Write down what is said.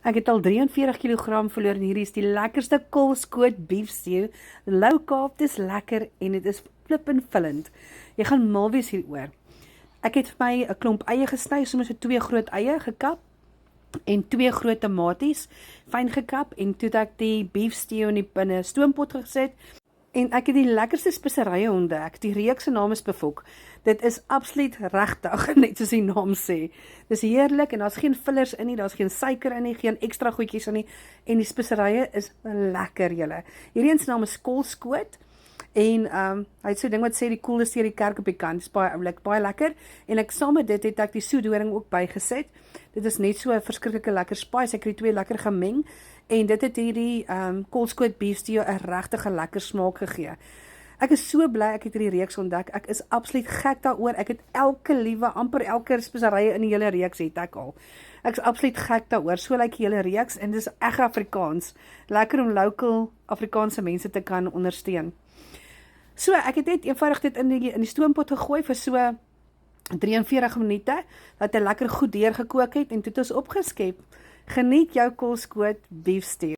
Ek het al 43 kg verloor en hierdie is die lekkerste koolskoot beef stew. Low carb, dis lekker en dit is flippenvullend. Jy gaan mal wees hieroor. Ek het vir my 'n klomp eie gesny, soms so 2 groot eie gekap en 2 groot tomaties fyn gekap en toe het ek die beef stew in 'n stoompot gesit. En ek het die lekkerste speserye ontdek. Die reeks se naam is Befok. Dit is absoluut regtig, net soos die naam sê. Dis heerlik en daar's geen fillers in nie, daar's geen suiker in nie, geen ekstra goedjies in nie en die speserye is lekker julle. Hierdie een se naam is koolskoot en hy het so 'n ding wat sê die koel is deur die kerk op die kant. Dis baie oulik, baie lekker. En ek saam met dit het ek die soedoring ook bygesit. Dit is net so 'n verskriklike lekker spice. Ek het die twee lekker gemeng en dit het hierdie koolskoot beef stew 'n regtige lekker smaak gegee. Ek is so bly ek het hierdie reeks ontdek. Ek is absoluut gek daaroor. Ek het amper elke speserye in die hele reeks het ek al. Ek is absoluut gek daaroor. So lyk die hele reeks en dis reg Afrikaans. Lekker om local Afrikaanse mense te kan ondersteun. So ek het net eenvoudig dit in die stoompot gegooi vir so 43 minute dat hy lekker goed deurgekook het en toe het ons opgeskep. Geniet jou koolskoot beef stew.